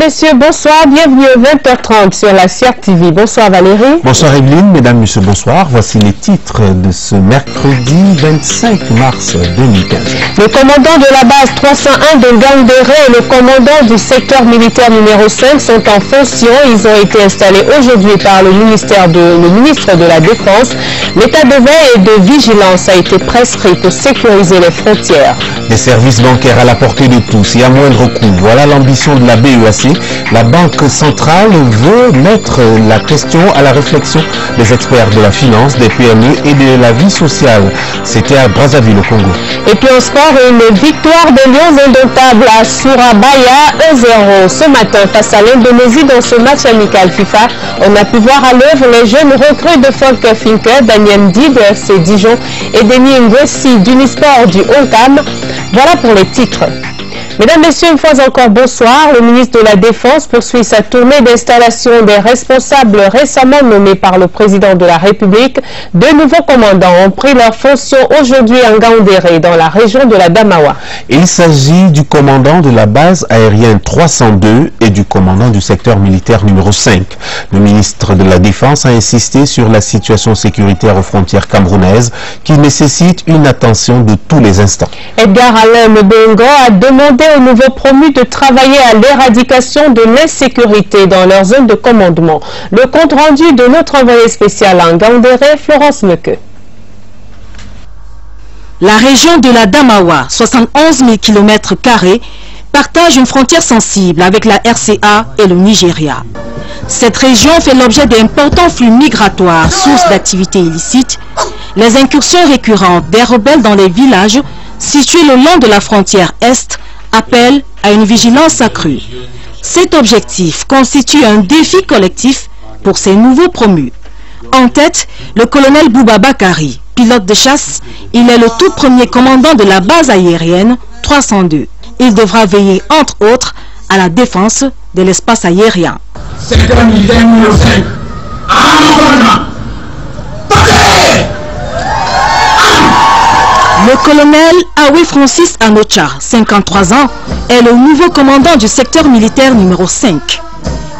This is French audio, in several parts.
messieurs, bonsoir. Bienvenue à 20h30 sur la CIAC TV. Bonsoir Valérie. Bonsoir Evelyne. Mesdames, messieurs, bonsoir. Voici les titres de ce mercredi 25 mars 2015. Le commandant de la base 301 de Ngaoundéré et le commandant du secteur militaire numéro 5 sont en fonction. Ils ont été installés aujourd'hui par le ministre de la Défense. L'état de veille et de vigilance a été prescrit pour sécuriser les frontières. Des services bancaires à la portée de tous et à moindre coût. Voilà l'ambition de la BEAC. La Banque centrale veut mettre la question à la réflexion des experts de la finance, des PME et de la vie sociale. C'était à Brazzaville, au Congo. Et puis en sport, une victoire des Lions indomptables à Surabaya 1-0 ce matin face à l'Indonésie dans ce match amical FIFA. On a pu voir à l'œuvre les jeunes recrues de Volker Finke, Daniel Ndi de FC Dijon et Denis Ngwessi d'Unisport du Oncam. Voilà pour les titres. Mesdames, Messieurs, une fois encore, bonsoir. Le ministre de la Défense poursuit sa tournée d'installation des responsables récemment nommés par le président de la République. Deux nouveaux commandants ont pris leurs fonctions aujourd'hui à Ngaoundéré, dans la région de la Damawa. Il s'agit du commandant de la base aérienne 302 et du commandant du secteur militaire numéro 5. Le ministre de la Défense a insisté sur la situation sécuritaire aux frontières camerounaises qui nécessite une attention de tous les instants. Edgar Alain Mbongo a demandé aux nouveaux promus de travailler à l'éradication de l'insécurité dans leur zone de commandement. Le compte rendu de notre envoyé spécial à Ngaoundéré, Florence Meke. La région de la Damawa, 71 000 km², partage une frontière sensible avec la RCA et le Nigeria. Cette région fait l'objet d'importants flux migratoires, source d'activités illicites. Les incursions récurrentes des rebelles dans les villages situés le long de la frontière Est appellent à une vigilance accrue. Cet objectif constitue un défi collectif pour ces nouveaux promus. En tête, le colonel Bouba Bakari, pilote de chasse. Il est le tout premier commandant de la base aérienne 302. Il devra veiller, entre autres, à la défense de l'espace aérien. Secteur militaire numéro 5. Le colonel Aoui Francis Anocha, 53 ans, est le nouveau commandant du secteur militaire numéro 5.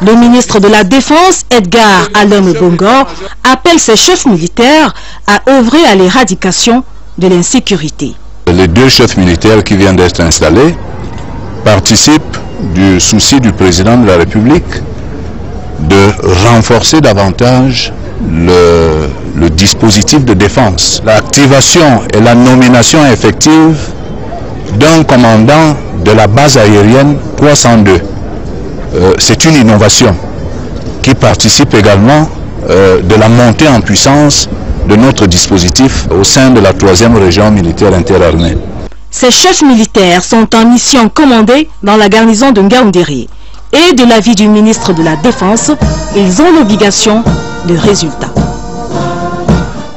Le ministre de la Défense, Edgar Alain Mbongo, appelle ses chefs militaires à œuvrer à l'éradication de l'insécurité. Les deux chefs militaires qui viennent d'être installés participent du souci du président de la République de renforcer davantage le dispositif de défense. L'activation et la nomination effective d'un commandant de la base aérienne 302. C'est une innovation qui participe également de la montée en puissance de notre dispositif au sein de la 3e région militaire interarmée. Ces chefs militaires sont en mission commandée dans la garnison de Ngaoundéré. Et de l'avis du ministre de la Défense, ils ont l'obligation de résultat.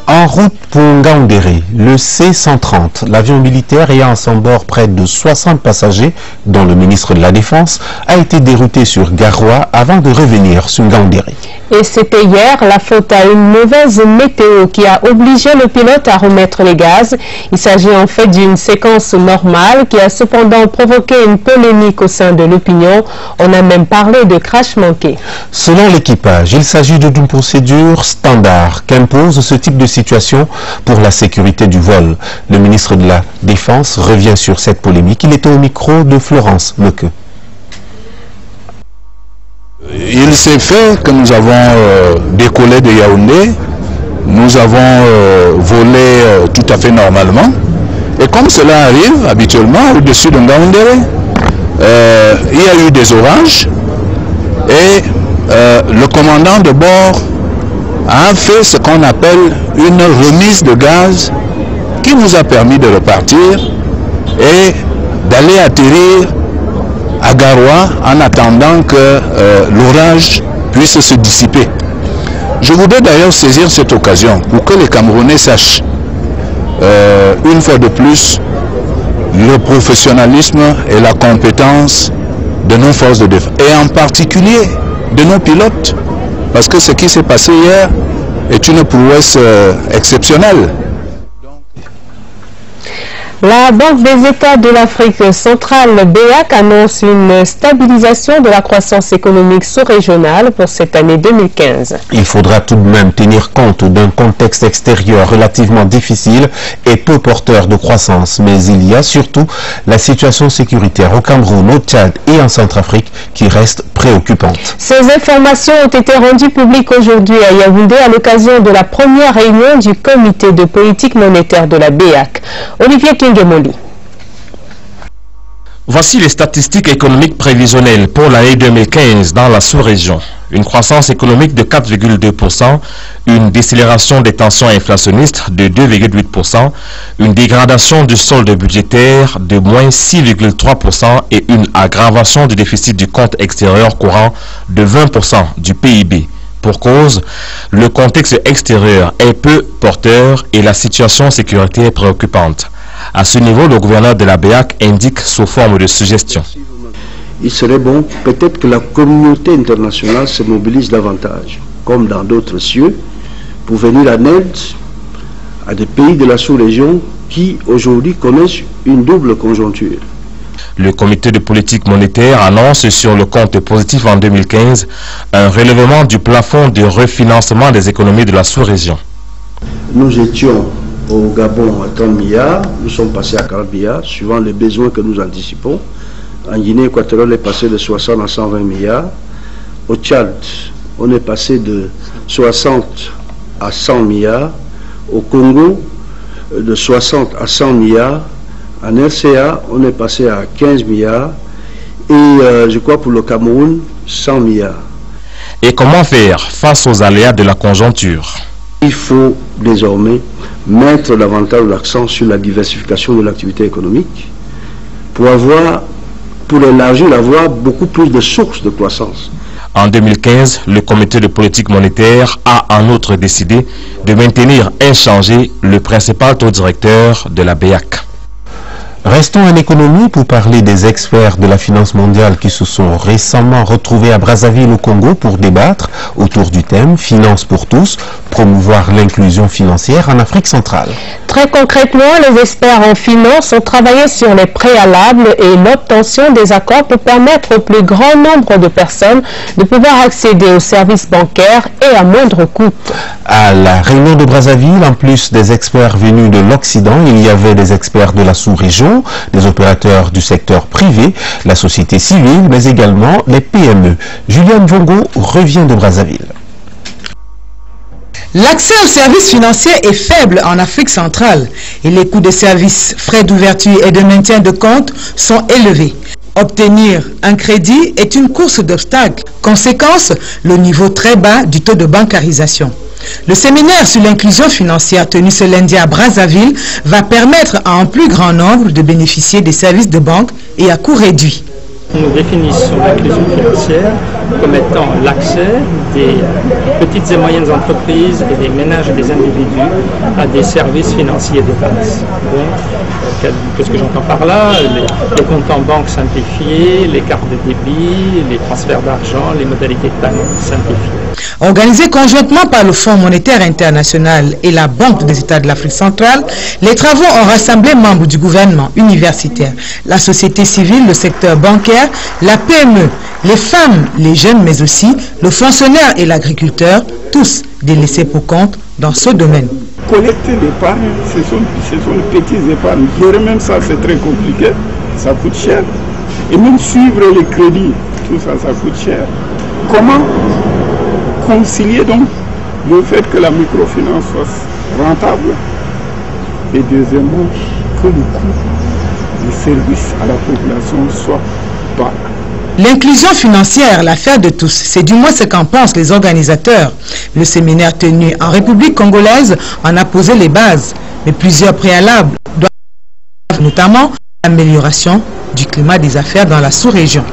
En route pour Ngaoundéré, le C-130, l'avion militaire ayant à son bord près de 60 passagers, dont le ministre de la Défense, a été dérouté sur Garoua avant de revenir sur Ngaoundéré. Et c'était hier la faute à une mauvaise météo qui a obligé le pilote à remettre les gaz. Il s'agit en fait d'une séquence normale qui a cependant provoqué une polémique au sein de l'opinion. On a même parlé de crash manqué. Selon l'équipage, il s'agit d'une procédure standard qu'impose ce type de situation pour la sécurité du vol. Le ministre de la Défense revient sur cette polémique. Il était au micro de Florence Meke. Il s'est fait que nous avons décollé de Yaoundé, nous avons volé tout à fait normalement. Et comme cela arrive habituellement au-dessus de Ngaoundéré, il y a eu des orages et le commandant de bord a fait ce qu'on appelle une remise de gaz qui nous a permis de repartir et d'aller atterrir à Garoua en attendant que l'orage puisse se dissiper. Je voudrais d'ailleurs saisir cette occasion pour que les Camerounais sachent une fois de plus le professionnalisme et la compétence de nos forces de défense et en particulier de nos pilotes, parce que ce qui s'est passé hier est une prouesse exceptionnelle. La Banque des États de l'Afrique centrale, BEAC, annonce une stabilisation de la croissance économique sous-régionale pour cette année 2015. Il faudra tout de même tenir compte d'un contexte extérieur relativement difficile et peu porteur de croissance, mais il y a surtout la situation sécuritaire au Cameroun, au Tchad et en Centrafrique qui reste préoccupante. Ces informations ont été rendues publiques aujourd'hui à Yaoundé à l'occasion de la première réunion du comité de politique monétaire de la BEAC. Olivier Kingemoli. Voici les statistiques économiques prévisionnelles pour l'année 2015 dans la sous-région. Une croissance économique de 4,2%, une décélération des tensions inflationnistes de 2,8%, une dégradation du solde budgétaire de moins 6,3% et une aggravation du déficit du compte extérieur courant de 20% du PIB. Pour cause, le contexte extérieur est peu porteur et la situation sécuritaire est préoccupante. À ce niveau, le gouverneur de la BEAC indique sous forme de suggestion. Il serait bon peut-être que la communauté internationale se mobilise davantage, comme dans d'autres cieux, pour venir en aide à des pays de la sous-région qui aujourd'hui connaissent une double conjoncture. Le comité de politique monétaire annonce sur le compte positif en 2015 un relèvement du plafond de refinancement des économies de la sous-région. Nous étions au Gabon à 30 milliards, nous sommes passés à 40 milliards, suivant les besoins que nous anticipons. En Guinée équatoriale, on est passé de 60 à 120 milliards. Au Tchad, on est passé de 60 à 100 milliards. Au Congo, de 60 à 100 milliards. En RCA, on est passé à 15 milliards. Et je crois pour le Cameroun, 100 milliards. Et comment faire face aux aléas de la conjoncture? Il faut désormais mettre davantage l'accent sur la diversification de l'activité économique pour élargir, avoir beaucoup plus de sources de croissance. En 2015, le comité de politique monétaire a en outre décidé de maintenir inchangé le principal taux directeur de la BEAC. Restons en économie pour parler des experts de la finance mondiale qui se sont récemment retrouvés à Brazzaville au Congo pour débattre autour du thème « Finance pour tous », promouvoir l'inclusion financière en Afrique centrale. Très concrètement, les experts en finance ont travaillé sur les préalables et l'obtention des accords pour permettre au plus grand nombre de personnes de pouvoir accéder aux services bancaires et à moindre coût. À la réunion de Brazzaville, en plus des experts venus de l'Occident, il y avait des experts de la sous-région, des opérateurs du secteur privé, la société civile, mais également les PME. Julien Djongo revient de Brazzaville. L'accès aux services financiers est faible en Afrique centrale et les coûts de services, frais d'ouverture et de maintien de compte sont élevés. Obtenir un crédit est une course d'obstacles. Conséquence, le niveau très bas du taux de bancarisation. Le séminaire sur l'inclusion financière tenu ce lundi à Brazzaville va permettre à un plus grand nombre de bénéficier des services de banque et à coût réduit. Nous définissons l'inclusion financière comme étant l'accès des petites et moyennes entreprises et des ménages et des individus à des services financiers de base. Donc, qu'est-ce que j'entends par là? Les comptes en banque simplifiés, les cartes de débit, les transferts d'argent, les modalités de paiement simplifiées. Organisé conjointement par le Fonds monétaire international et la Banque des États de l'Afrique centrale, les travaux ont rassemblé membres du gouvernement universitaire, la société civile, le secteur bancaire, la PME, les femmes, les jeunes, mais aussi le fonctionnaire et l'agriculteur, tous délaissés pour compte dans ce domaine. Collecter l'épargne, ce sont les petits épargnes. Gérer même ça, c'est très compliqué, ça coûte cher. Et même suivre les crédits, tout ça, ça coûte cher. Comment concilier donc le fait que la microfinance soit rentable et deuxièmement que le coût du service à la population soit bas? L'inclusion financière, l'affaire de tous, c'est du moins ce qu'en pensent les organisateurs. Le séminaire tenu en République congolaise en a posé les bases, mais plusieurs préalables doivent notamment l'amélioration du climat des affaires dans la sous-région.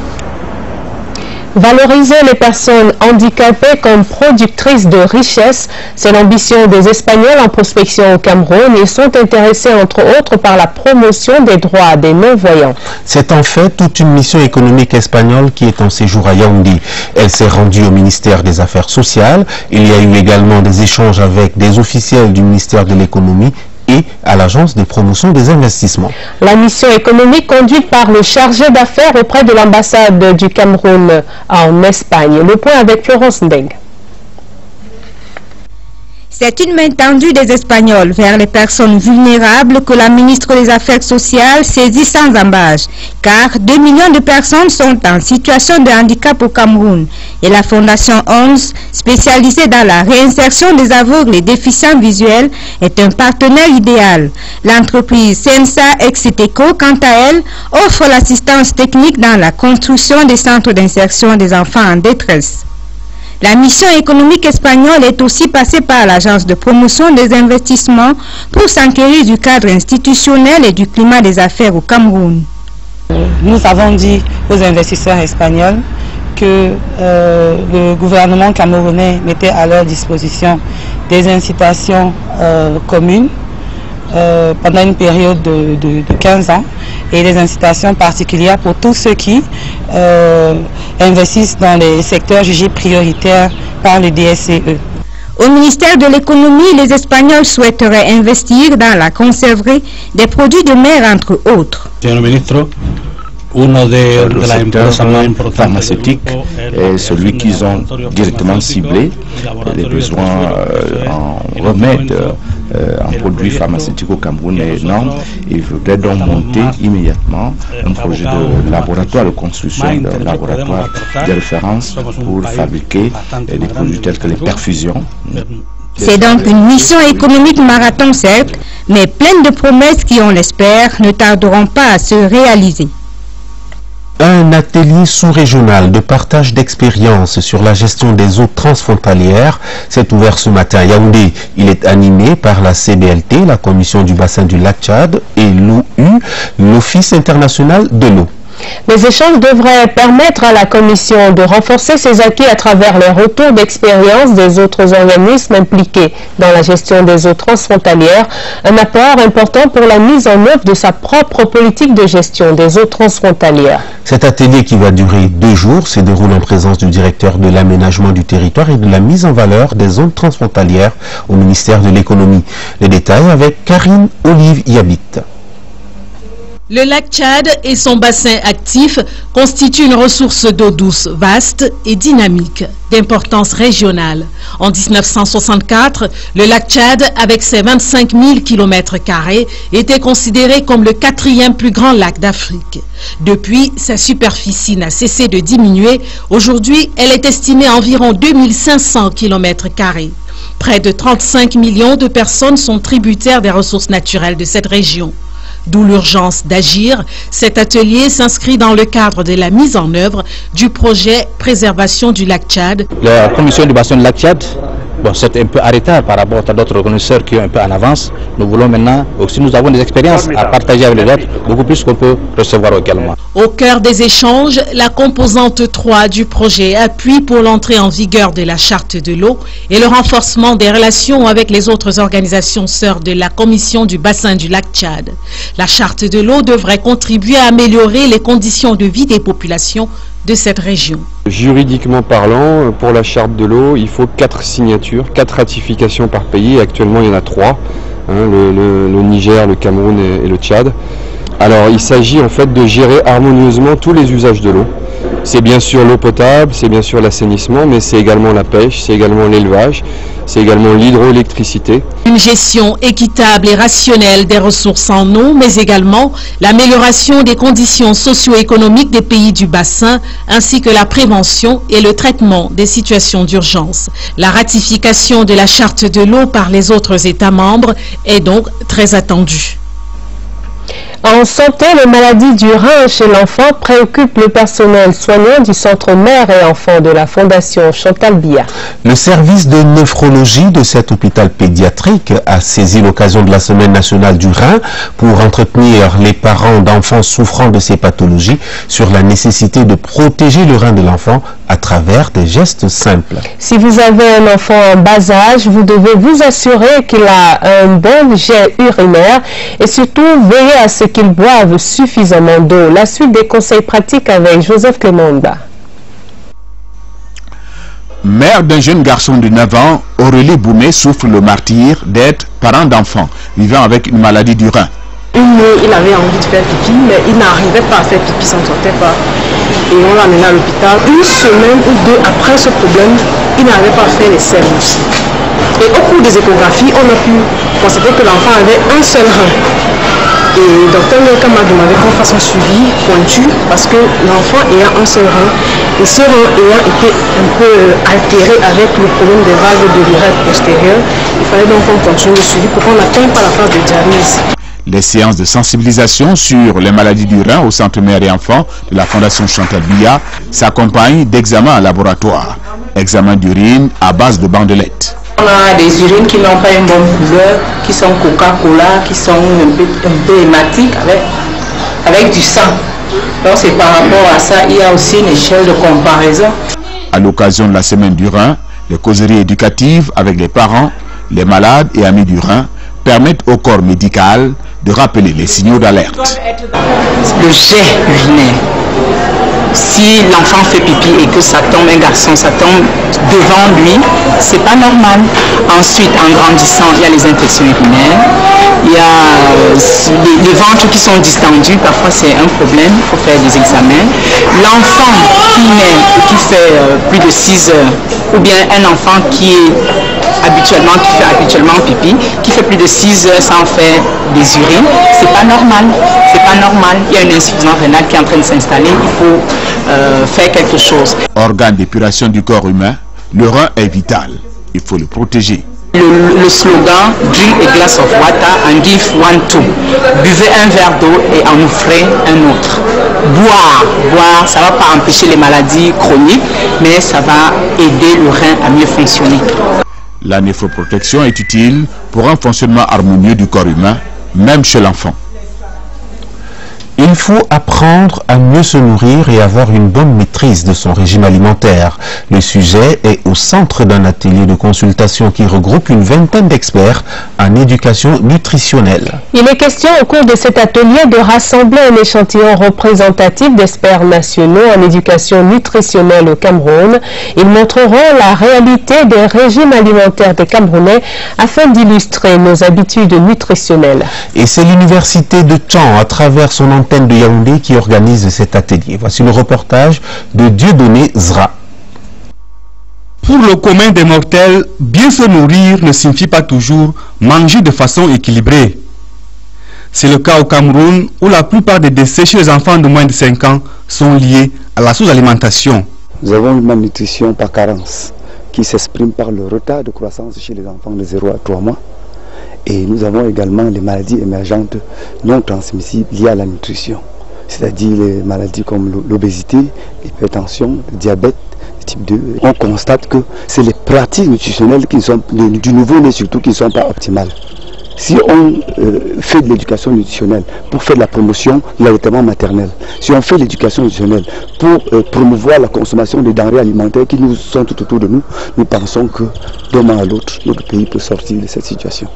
Valoriser les personnes handicapées comme productrices de richesse, c'est l'ambition des Espagnols en prospection au Cameroun. Ils sont intéressés entre autres par la promotion des droits des non-voyants. C'est en fait toute une mission économique espagnole qui est en séjour à Yaoundé. Elle s'est rendue au ministère des Affaires sociales. Il y a eu également des échanges avec des officiels du ministère de l'économie et à l'Agence de promotion des investissements. La mission économique conduite par le chargé d'affaires auprès de l'ambassade du Cameroun en Espagne. Le point avec Florence Ndeng. C'est une main tendue des Espagnols vers les personnes vulnérables que la ministre des Affaires sociales saisit sans ambages, car 2 millions de personnes sont en situation de handicap au Cameroun et la Fondation 11, spécialisée dans la réinsertion des aveugles et déficients visuels, est un partenaire idéal. L'entreprise Sensa Exiteco, quant à elle, offre l'assistance technique dans la construction des centres d'insertion des enfants en détresse. La mission économique espagnole est aussi passée par l'Agence de promotion des investissements pour s'enquérir du cadre institutionnel et du climat des affaires au Cameroun. Nous avons dit aux investisseurs espagnols que le gouvernement camerounais mettait à leur disposition des incitations communes pendant une période de 15 ans et des incitations particulières pour tous ceux qui investissent dans les secteurs jugés prioritaires par le DSCE. Au ministère de l'économie, les Espagnols souhaiteraient investir dans la conserverie des produits de mer, entre autres. Le secteur pharmaceutique est celui qu'ils ont directement ciblé. Les besoins en remèdes, en produits pharmaceutiques au Cameroun est énorme. Il faudrait donc monter immédiatement un projet de laboratoire de construction, de laboratoire de référence pour fabriquer des produits tels que les perfusions. C'est donc une mission économique marathon certes, mais pleine de promesses qui, on l'espère, ne tarderont pas à se réaliser. Un atelier sous-régional de partage d'expériences sur la gestion des eaux transfrontalières s'est ouvert ce matin à Yaoundé. Il est animé par la CBLT, la Commission du bassin du lac Tchad, et l'OU, l'Office international de l'eau. Les échanges devraient permettre à la Commission de renforcer ses acquis à travers les retours d'expérience des autres organismes impliqués dans la gestion des eaux transfrontalières, un apport important pour la mise en œuvre de sa propre politique de gestion des eaux transfrontalières. Cet atelier qui va durer 2 jours se déroule en présence du directeur de l'aménagement du territoire et de la mise en valeur des zones transfrontalières au ministère de l'économie. Les détails avec Karine Olive Yabit. Le lac Tchad et son bassin actif constituent une ressource d'eau douce vaste et dynamique, d'importance régionale. En 1964, le lac Tchad, avec ses 25 000 km², était considéré comme le 4e plus grand lac d'Afrique. Depuis, sa superficie n'a cessé de diminuer. Aujourd'hui, elle est estimée à environ 2500 km². Près de 35 millions de personnes sont tributaires des ressources naturelles de cette région. D'où l'urgence d'agir. Cet atelier s'inscrit dans le cadre de la mise en œuvre du projet Préservation du lac Tchad. La commission du bassin du lac Tchad, c'est un peu arrêté par rapport à d'autres connaisseurs qui sont un peu en avance. Nous voulons maintenant, aussi nous avons des expériences à partager avec les autres, beaucoup plus qu'on peut recevoir également. Au cœur des échanges, la composante 3 du projet appuie pour l'entrée en vigueur de la charte de l'eau et le renforcement des relations avec les autres organisations sœurs de la commission du bassin du lac Tchad. La charte de l'eau devrait contribuer à améliorer les conditions de vie des populations de cette région. Juridiquement parlant, pour la charte de l'eau, il faut 4 signatures, 4 ratifications par pays. Actuellement, il y en a 3, le Niger, le Cameroun et le Tchad. Alors, il s'agit en fait de gérer harmonieusement tous les usages de l'eau. C'est bien sûr l'eau potable, c'est bien sûr l'assainissement, mais c'est également la pêche, c'est également l'élevage, c'est également l'hydroélectricité. Une gestion équitable et rationnelle des ressources en eau, mais également l'amélioration des conditions socio-économiques des pays du bassin, ainsi que la prévention et le traitement des situations d'urgence. La ratification de la charte de l'eau par les autres États membres est donc très attendue. En santé, les maladies du rein chez l'enfant préoccupent le personnel soignant du centre mère et enfant de la Fondation Chantal Biya. Le service de néphrologie de cet hôpital pédiatrique a saisi l'occasion de la Semaine nationale du rein pour entretenir les parents d'enfants souffrant de ces pathologies sur la nécessité de protéger le rein de l'enfant à travers des gestes simples. Si vous avez un enfant en bas âge, vous devez vous assurer qu'il a un bon jet urinaire et surtout veiller à ce qu'ils boivent suffisamment d'eau. La suite des conseils pratiques avec Joseph Clémenda. Mère d'un jeune garçon de 9 ans, Aurélie Boumé souffre le martyre d'être parent d'enfant vivant avec une maladie du rein. Il avait envie de faire pipi, mais il n'arrivait pas à faire pipi, ça ne sortait pas. Et on l'a amené à l'hôpital. Une semaine ou deux après ce problème, il n'arrivait pas à faire les selles aussi. Et au cours des échographies, on a pu constater que l'enfant avait un seul rein. Et le docteur Nelka m'a demandé qu'on fasse un suivi pointu parce que l'enfant ayant un seul rein, et ce rein ayant été un peu altéré avec le problème des valves de l'urètre postérieur, il fallait donc qu'on continue le suivi pour qu'on n'atteigne pas la phase de dialyse. Les séances de sensibilisation sur les maladies du rein au Centre Mère et Enfants de la Fondation Chantal Biya s'accompagnent d'examens en laboratoire. Examen d'urine à base de bandelettes. On a des urines qui n'ont pas une bonne couleur, qui sont Coca-Cola, qui sont un peu hématiques avec du sang. Donc c'est par rapport à ça, il y a aussi une échelle de comparaison. À l'occasion de la semaine du rein, les causeries éducatives avec les parents, les malades et amis du rein permettent au corps médical de rappeler les signaux d'alerte. Le jet urinaire. Si l'enfant fait pipi et que ça tombe, un garçon, ça tombe devant lui, c'est pas normal. Ensuite, en grandissant, il y a les infections urinaires, il y a les ventres qui sont distendus, parfois c'est un problème, il faut faire des examens. L'enfant qui naît et qui fait plus de 6 heures, ou bien un enfant qui fait habituellement pipi, qui fait plus de 6 heures sans faire des urines, c'est pas normal. C'est pas normal. Il y a une insuffisance rénale qui est en train de s'installer. Il faut faire quelque chose. Organe d'épuration du corps humain, le rein est vital. Il faut le protéger. Le slogan Drink a glass of water and give one to. Buvez un verre d'eau et en offrez un autre. Boire, ça ne va pas empêcher les maladies chroniques, mais ça va aider le rein à mieux fonctionner. La néphroprotection est utile pour un fonctionnement harmonieux du corps humain, même chez l'enfant. Il faut apprendre à mieux se nourrir et avoir une bonne maîtrise de son régime alimentaire. Le sujet est au centre d'un atelier de consultation qui regroupe une vingtaine d'experts en éducation nutritionnelle. Il est question au cours de cet atelier de rassembler un échantillon représentatif d'experts nationaux en éducation nutritionnelle au Cameroun. Ils montreront la réalité des régimes alimentaires des Camerounais afin d'illustrer nos habitudes nutritionnelles. Et c'est l'université de Caen, à travers son antenne de Yaoundé, qui organise cet atelier. Voici le reportage de Dieudonné Zra. Pour le commun des mortels, bien se nourrir ne signifie pas toujours manger de façon équilibrée. C'est le cas au Cameroun où la plupart des décès chez les enfants de moins de 5 ans sont liés à la sous-alimentation. Nous avons une malnutrition par carence qui s'exprime par le retard de croissance chez les enfants de 0 à 3 mois. Et nous avons également les maladies émergentes non transmissibles liées à la nutrition, c'est-à-dire les maladies comme l'obésité, l'hypertension, le diabète type 2. On constate que c'est les pratiques nutritionnelles qui sont, du nouveau-né surtout, qui ne sont pas optimales. Si on fait de l'éducation nutritionnelle pour faire de la promotion de l'allaitement maternel, si on fait de l'éducation nutritionnelle pour promouvoir la consommation des denrées alimentaires qui nous sont tout autour de nous, nous pensons que d'un moment à l'autre, notre pays peut sortir de cette situation.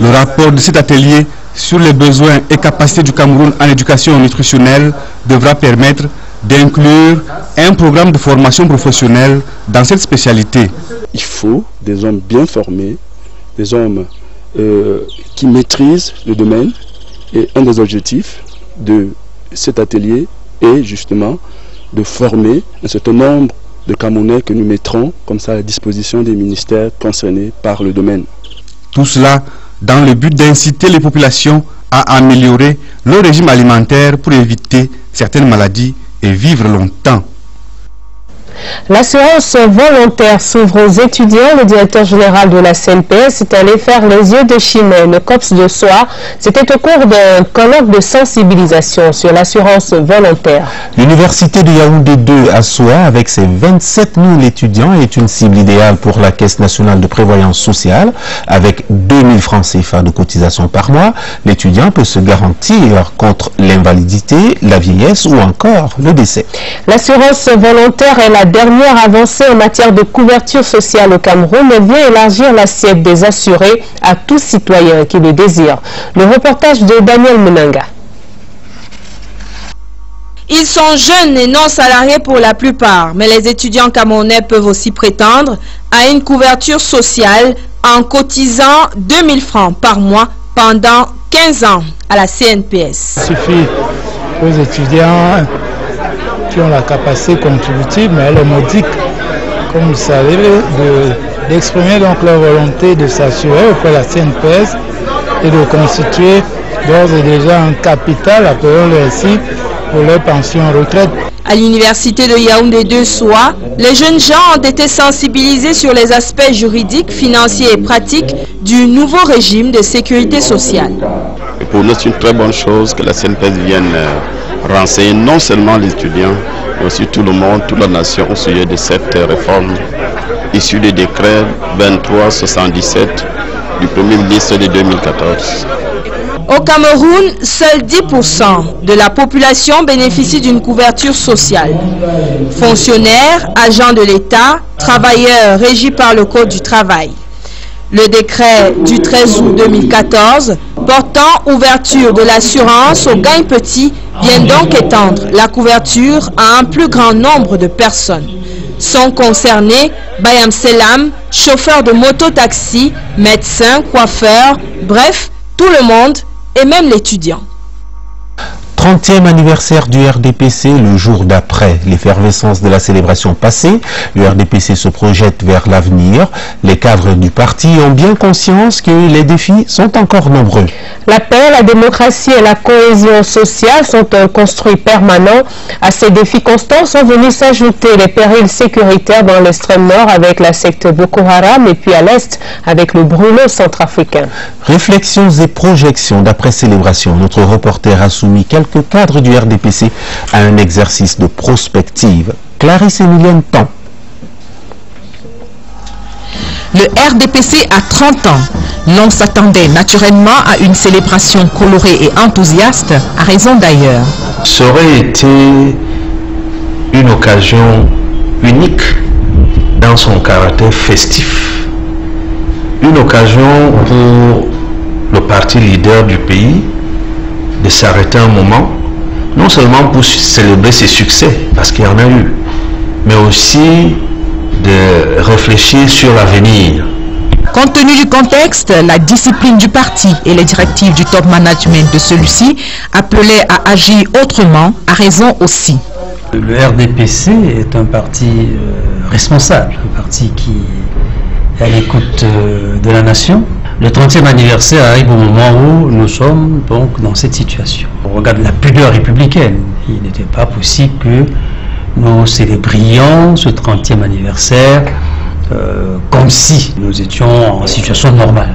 Le rapport de cet atelier sur les besoins et capacités du Cameroun en éducation nutritionnelle devra permettre d'inclure un programme de formation professionnelle dans cette spécialité. Il faut des hommes bien formés, des hommes qui maîtrisent le domaine, et un des objectifs de cet atelier est justement de former un certain nombre de Camerounais que nous mettrons comme ça à la disposition des ministères concernés par le domaine. Tout cela dans le but d'inciter les populations à améliorer leur régime alimentaire pour éviter certaines maladies et vivre longtemps. L'assurance volontaire s'ouvre aux étudiants. Le directeur général de la CNPS est allé faire les yeux de Chimène au COPS de Soie. C'était au cours d'un colloque de sensibilisation sur l'assurance volontaire. L'université de Yaoundé 2 à Soie, avec ses 27 000 étudiants, est une cible idéale pour la Caisse nationale de prévoyance sociale. Avec 2 000 francs CFA de cotisation par mois, l'étudiant peut se garantir contre l'invalidité, la vieillesse ou encore le décès. L'assurance volontaire est la dernière avancée en matière de couverture sociale au Cameroun et vient élargir l'assiette des assurés à tout citoyen qui le désire. Le reportage de Daniel Menanga. Ils sont jeunes et non salariés pour la plupart, mais les étudiants camerounais peuvent aussi prétendre à une couverture sociale en cotisant 2000 francs par mois pendant 15 ans à la CNPS. Il suffit aux étudiants qui ont la capacité contributive, mais elle est modique, comme vous savez, d'exprimer donc leur volonté de s'assurer auprès de la CNPS et de constituer d'ores et déjà un capital, appelons-le ainsi, pour leur pension retraite. À l'université de Yaoundé 2 Soa, les jeunes gens ont été sensibilisés sur les aspects juridiques, financiers et pratiques du nouveau régime de sécurité sociale. Et pour nous, c'est une très bonne chose que la CNPS vienne renseigner non seulement les étudiants, mais aussi tout le monde, toute la nation au sujet de cette réforme issue du décret 2377 du Premier ministre de 2014. Au Cameroun, seuls 10% de la population bénéficie d'une couverture sociale. Fonctionnaires, agents de l'État, travailleurs régis par le Code du travail. Le décret du 13 août 2014 portant ouverture de l'assurance aux gains petits vient donc étendre la couverture à un plus grand nombre de personnes. Sont concernés Bayam Selam, chauffeurs de moto-taxi, médecins, coiffeurs, bref, tout le monde et même l'étudiant. 30e anniversaire du RDPC le jour d'après l'effervescence de la célébration passée. Le RDPC se projette vers l'avenir. Les cadres du parti ont bien conscience que les défis sont encore nombreux. La paix, la démocratie et la cohésion sociale sont un construit permanent. À ces défis constants sont venus s'ajouter les périls sécuritaires dans l'extrême nord avec la secte Boko Haram et puis à l'est avec le brûlot centrafricain. Réflexions et projections d'après célébration. Notre reporter a soumis quelques cadres du RDPC à un exercice de prospective. Clarisse Emilienne Tan. Le RDPC a 30 ans. L'on s'attendait naturellement à une célébration colorée et enthousiaste, à raison d'ailleurs. Ça aurait été une occasion unique dans son caractère festif. Une occasion pour le parti leader du pays de s'arrêter un moment, non seulement pour célébrer ses succès, parce qu'il y en a eu, mais aussi de réfléchir sur l'avenir. Compte tenu du contexte, la discipline du parti et les directives du top management de celui-ci appelaient à agir autrement, à raison aussi. Le RDPC est un parti responsable, un parti qui est à l'écoute de la nation. Le 30e anniversaire arrive au moment où nous sommes donc dans cette situation. On regarde la pudeur républicaine. Il n'était pas possible que nous célébrions ce 30e anniversaire comme si nous étions en situation normale.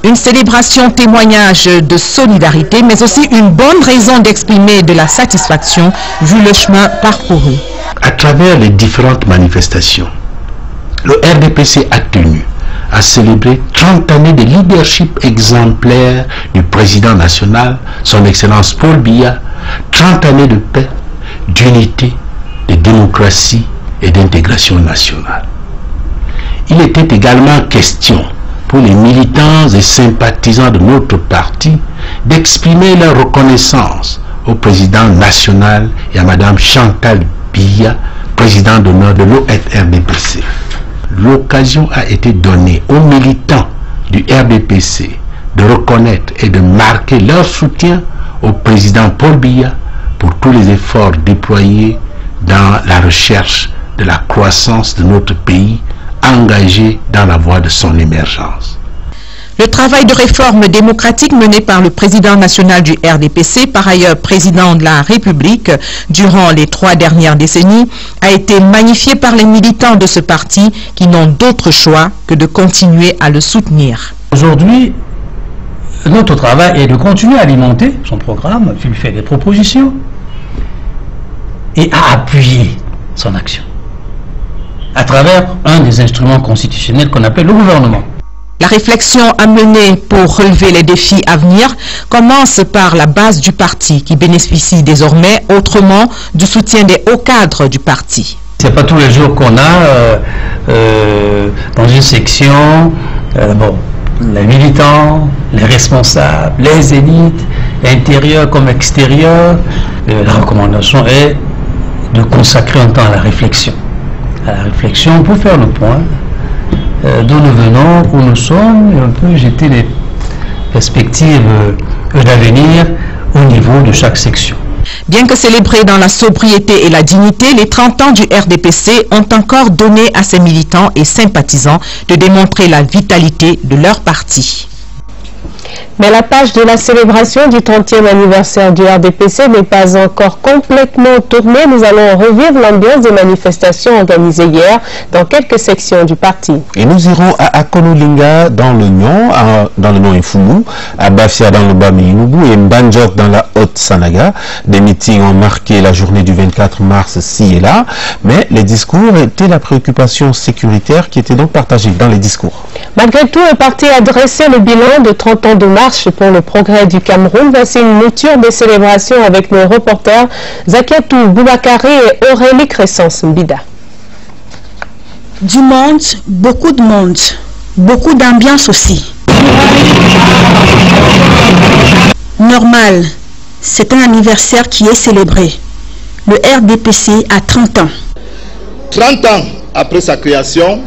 Une célébration témoignage de solidarité, mais aussi une bonne raison d'exprimer de la satisfaction vu le chemin parcouru. À travers les différentes manifestations, le RDPC a tenu à célébrer 30 années de leadership exemplaire du président national, son Excellence Paul Biya, 30 années de paix, d'unité, de démocratie et d'intégration nationale. Il était également question pour les militants et sympathisants de notre parti d'exprimer leur reconnaissance au président national et à Mme Chantal Biya, président d'honneur de l'OFRDPC. L'occasion a été donnée aux militants du RDPC de reconnaître et de marquer leur soutien au président Paul Biya pour tous les efforts déployés dans la recherche de la croissance de notre pays, engagé dans la voie de son émergence. Le travail de réforme démocratique mené par le président national du RDPC, par ailleurs président de la République durant les 3 dernières décennies, a été magnifié par les militants de ce parti qui n'ont d'autre choix que de continuer à le soutenir. Aujourd'hui, notre travail est de continuer à alimenter son programme, à lui faire des propositions et à appuyer son action à travers un des instruments constitutionnels qu'on appelle le gouvernement. La réflexion à mener pour relever les défis à venir commence par la base du parti qui bénéficie désormais autrement du soutien des hauts cadres du parti. C'est pas tous les jours qu'on a dans une section les militants, les responsables, les élites intérieure comme extérieure. La recommandation est de consacrer un temps à la réflexion. Pour faire le point d'où nous venons, où nous sommes, et un peu jeter des perspectives d'avenir au niveau de chaque section. Bien que célébrés dans la sobriété et la dignité, les 30 ans du RDPC ont encore donné à ses militants et sympathisants de démontrer la vitalité de leur parti. Mais la page de la célébration du 30e anniversaire du RDPC n'est pas encore complètement tournée. Nous allons revivre l'ambiance des manifestations organisées hier dans quelques sections du parti. Et nous irons à Akonolinga dans le Nyon et Fumu, à Bafia dans le Bami-Inubu et Mbanjok dans la Haute-Sanaga. Des meetings ont marqué la journée du 24 mars ci et là, mais les discours étaient la préoccupation sécuritaire qui était donc partagée dans les discours. Malgré tout, le parti a dressé le bilan de 30 ans de marche pour le progrès du Cameroun. Voici une mouture des célébrations avec nos reporters Zakiatou Boubakari et Aurélie Crescence-Mbida. Du monde, beaucoup de monde, beaucoup d'ambiance aussi. Normal, c'est un anniversaire qui est célébré. Le RDPC a 30 ans. 30 ans après sa création,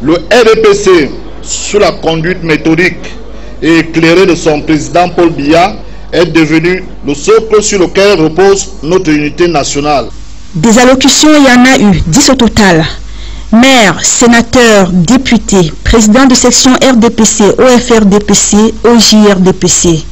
le RDPC, sous la conduite méthodique et éclairée de son président Paul Biya, est devenu le socle sur lequel repose notre unité nationale. Des allocutions, il y en a eu, 10 au total. Maires, sénateurs, députés, présidents de section RDPC, OFRDPC, OJRDPC.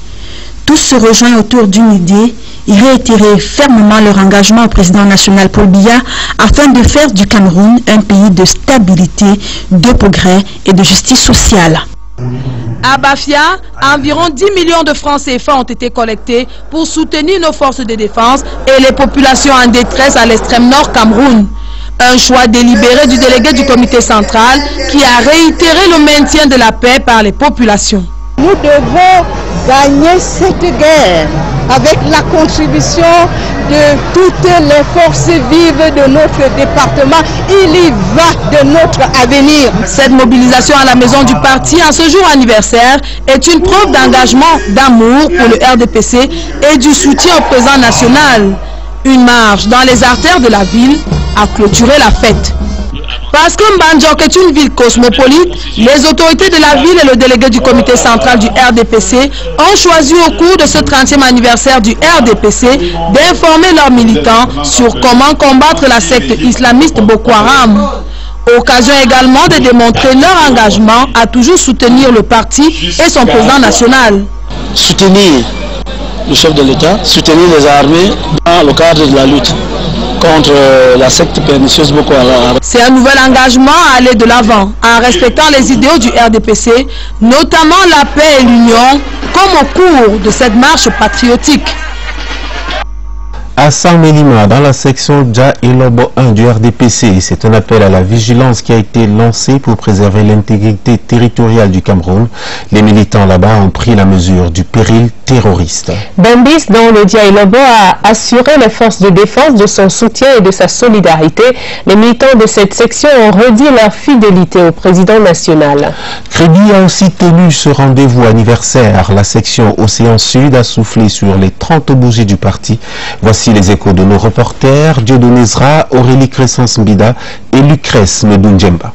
Tous se rejoignent autour d'une idée et réitérer fermement leur engagement au président national Paul Biya afin de faire du Cameroun un pays de stabilité, de progrès et de justice sociale. À Bafia, environ 10 millions de francs CFA ont été collectés pour soutenir nos forces de défense et les populations en détresse à l'extrême nord Cameroun. Un choix délibéré du délégué du comité central qui a réitéré le maintien de la paix par les populations. Nous devons gagner cette guerre avec la contribution de toutes les forces vives de notre département. Il y va de notre avenir. Cette mobilisation à la maison du parti en ce jour anniversaire est une preuve d'engagement, d'amour pour le RDPC et du soutien au président national. Une marche dans les artères de la ville a clôturé la fête. Parce que Mbanjok est une ville cosmopolite, les autorités de la ville et le délégué du comité central du RDPC ont choisi au cours de ce 30e anniversaire du RDPC d'informer leurs militants sur comment combattre la secte islamiste Boko Haram. Occasion également de démontrer leur engagement à toujours soutenir le parti et son président national. Soutenir le chef de l'État, soutenir les armées dans le cadre de la lutte contre la secte pernicieuse Boko Haram. C'est un nouvel engagement à aller de l'avant, en respectant les idéaux du RDPC, notamment la paix et l'union, comme au cours de cette marche patriotique. À Saint-Mélima, dans la section Dja et Lobo 1 du RDPC, c'est un appel à la vigilance qui a été lancé pour préserver l'intégrité territoriale du Cameroun. Les militants là-bas ont pris la mesure du péril terroriste. Bambis, dans le Dja et Lobo, a assuré les forces de défense de son soutien et de sa solidarité. Les militants de cette section ont redit leur fidélité au président national. Crédit a aussi tenu ce rendez-vous anniversaire. La section Océan Sud a soufflé sur les 30 bougies du parti. Voici les échos de nos reporters Dieudonné Zra, Aurélie Crescence-Mbida et Lucrèce Medunjemba.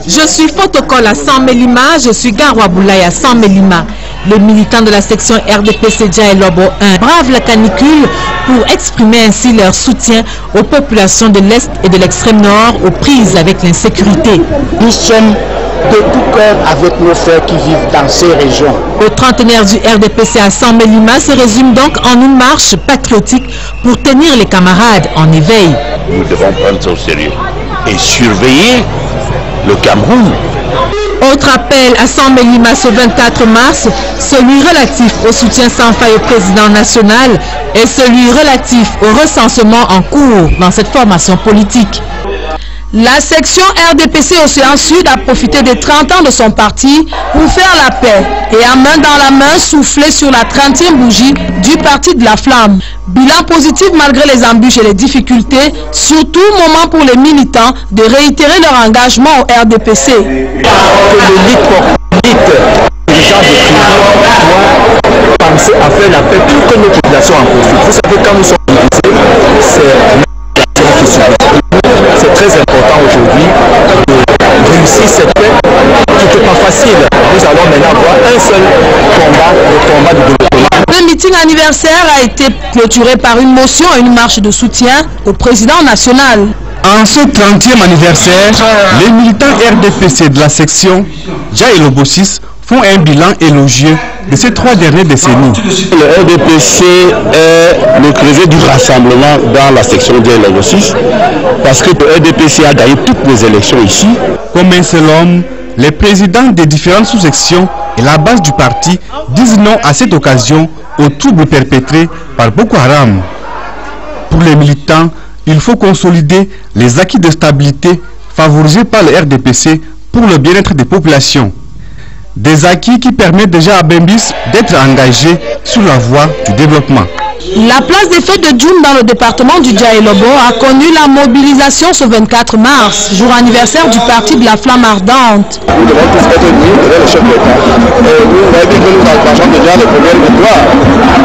Je suis photocall à Saint-Mélima, je suis Garwa Boulaye à Saint-Mélima. Les militants de la section RDPC Dja et Lobo 1 bravent la canicule pour exprimer ainsi leur soutien aux populations de l'Est et de l'extrême Nord aux prises avec l'insécurité. Nous sommes de tout cœur avec nos frères qui vivent dans ces régions. Le trentenaire du RDPC à Saint-Mélima se résume donc en une marche patriotique pour tenir les camarades en éveil. Nous devons prendre ça au sérieux et surveiller le Cameroun. Autre appel à Saint-Mélima ce 24 mars, celui relatif au soutien sans faille au président national et celui relatif au recensement en cours dans cette formation politique. La section RDPC Océan Sud a profité des 30 ans de son parti pour faire la paix et à main dans la main souffler sur la 30e bougie du parti de la flamme. Bilan positif malgré les embûches et les difficultés, surtout moment pour les militants de réitérer leur engagement au RDPC. commencer à faire la paix pour que nos populations en profitent. Vous savez, quand nous sommes mobilisés, c'est la population qui subit. C'est très important aujourd'hui de réussir cette paix qui n'était pas facile. Nous allons maintenant avoir un seul combat, le combat du développement. Le meeting anniversaire a été clôturé par une motion et une marche de soutien au président national. En ce 30e anniversaire, les militants RDPC de la section Djaïlobossis font un bilan élogieux de ces 3 dernières décennies. Le RDPC est le creuset du rassemblement dans la section Djaïlobossis parce que le RDPC a gagné toutes les élections ici. Comme un seul homme, les présidents des différentes sous-sections et la base du parti disent non à cette occasion aux troubles perpétrés par Boko Haram. Pour les militants, il faut consolider les acquis de stabilité favorisés par le RDPC pour le bien-être des populations. Des acquis qui permettent déjà à Bembis d'être engagé sur la voie du développement. La place des fêtes de Djoum dans le département du Djaïlobo a connu la mobilisation ce 24 mars, jour anniversaire du parti de la Flamme Ardente. Nous devons tous être unis derrière le chef de l'État. Et nous avons dit que nous engageons déjà les premières victoires.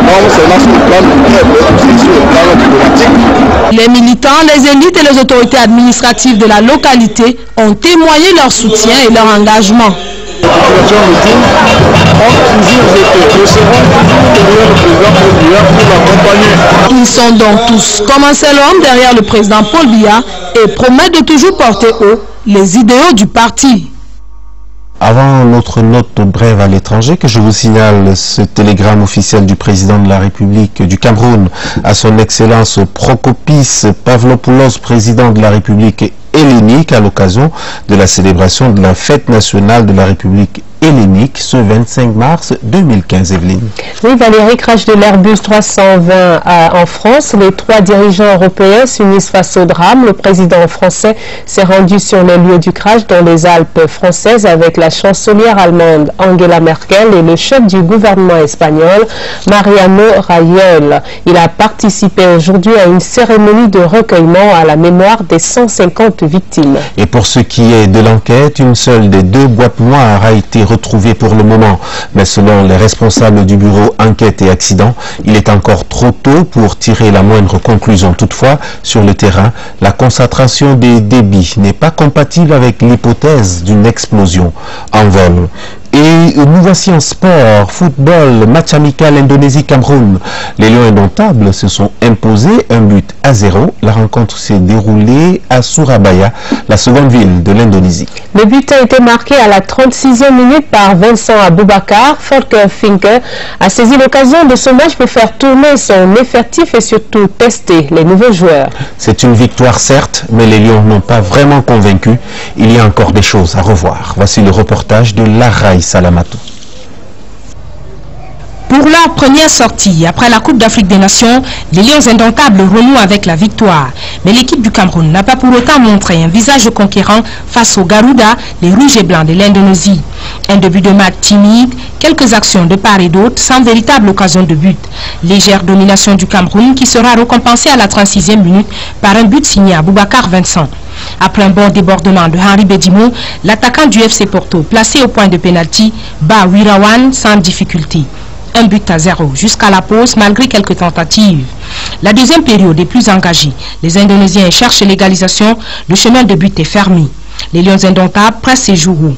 Non seulement sur le plan militaire, mais aussi sur le plan diplomatique. Les militants, les élites et les autorités administratives de la localité ont témoigné leur soutien et leur engagement. Ils sont donc tous comme un seul homme derrière le président Paul Biya et promettent de toujours porter haut les idéaux du parti. Avant notre note brève à l'étranger, que je vous signale ce télégramme officiel du président de la République du Cameroun à son Excellence Prokopis Pavlopoulos, président de la République hellénique, à l'occasion de la célébration de la fête nationale de la République hellénique ce 25 mars 2015. Evelyne. Oui, Valérie, crash de l'Airbus 320 en France. Les 3 dirigeants européens s'unissent face au drame. Le président français s'est rendu sur les lieux du crash dans les Alpes françaises avec la chancelière allemande Angela Merkel et le chef du gouvernement espagnol Mariano Rajoy. Il a participé aujourd'hui à une cérémonie de recueillement à la mémoire des 150 victimes. Et pour ce qui est de l'enquête, une seule des 2 boîtes noires a été retrouvée pour le moment. Mais selon les responsables du bureau enquête et accident, il est encore trop tôt pour tirer la moindre conclusion. Toutefois, sur le terrain, la concentration des débits n'est pas compatible avec l'hypothèse d'une explosion en vol. Et nous voici en sport, football, match amical Indonésie-Cameroun. Les Lions indomptables se sont imposés 1-0. La rencontre s'est déroulée à Surabaya, la seconde ville de l'Indonésie. Le but a été marqué à la 36e minute par Vincent Aboubakar. Volker Finke a saisi l'occasion de ce match pour faire tourner son effectif et surtout tester les nouveaux joueurs. C'est une victoire certes, mais les Lions n'ont pas vraiment convaincu. Il y a encore des choses à revoir. Voici le reportage de Laray Salamatou. Pour leur première sortie après la Coupe d'Afrique des Nations, les Lions indomptables renouent avec la victoire. Mais l'équipe du Cameroun n'a pas pour autant montré un visage conquérant face aux Garuda, les rouges et blancs de l'Indonésie. Un début de match timide, quelques actions de part et d'autre sans véritable occasion de but. Légère domination du Cameroun qui sera récompensée à la 36e minute par un but signé à Boubacar Vincent. Après un bon débordement de Henri Bedimo, l'attaquant du FC Porto, placé au point de pénalty, bat Wirawan sans difficulté. 1-0 jusqu'à la pause malgré quelques tentatives. La deuxième période est plus engagée. Les Indonésiens cherchent l'égalisation, le chemin de but est fermé. Les Lions indomptables pressent ses joueurs.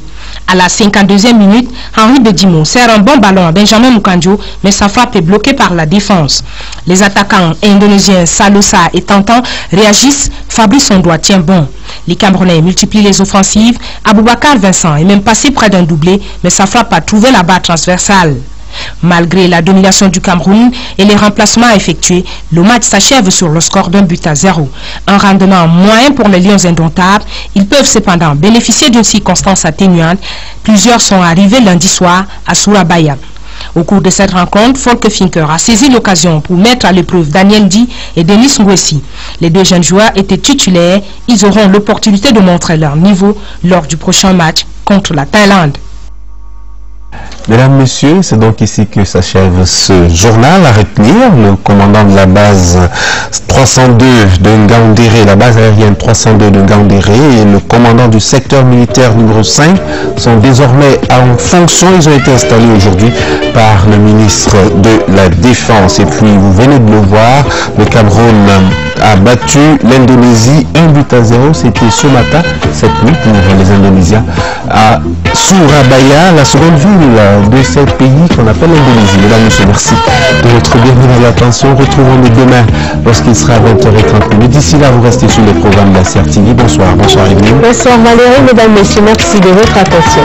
À la 52e minute, Henri Bedimo sert un bon ballon à Benjamin Mukanjo, mais sa frappe est bloquée par la défense. Les attaquants indonésiens Salosa et Tantan réagissent, Fabrice Ondoa tient bon. Les Camerounais multiplient les offensives, Aboubakar Vincent est même passé près d'un doublé, mais sa frappe a trouvé la barre transversale. Malgré la domination du Cameroun et les remplacements effectués, le match s'achève sur le score d'1-0. Un rendement moyen pour les Lions indomptables. Ils peuvent cependant bénéficier d'une circonstance atténuante. Plusieurs sont arrivés lundi soir à Surabaya. Au cours de cette rencontre, Volker Finke a saisi l'occasion pour mettre à l'épreuve Daniel Di et Denis Ngwesi. Les 2 jeunes joueurs étaient titulaires. Ils auront l'opportunité de montrer leur niveau lors du prochain match contre la Thaïlande. Mesdames, Messieurs, c'est donc ici que s'achève ce journal. À retenir, le commandant de la base 302 de Ngaoundéré, la base aérienne 302 de Ngaoundéré et le commandant du secteur militaire numéro 5 sont désormais en fonction. Ils ont été installés aujourd'hui par le ministre de la Défense. Et puis, vous venez de le voir, le Cameroun a battu l'Indonésie 1-0. C'était ce matin, cette nuit pour les Indonésiens, à Surabaya, la seconde ville de ce pays qu'on appelle l'Indonésie. Mesdames, Messieurs, merci de votre bienvenue à l'attention. Retrouvons-nous demain lorsqu'il sera 20h30. D'ici là, vous restez sur les programmes de la CRTV. Bonsoir, bonsoir Evelyne. Bonsoir Valérie, mesdames, messieurs, merci de votre attention.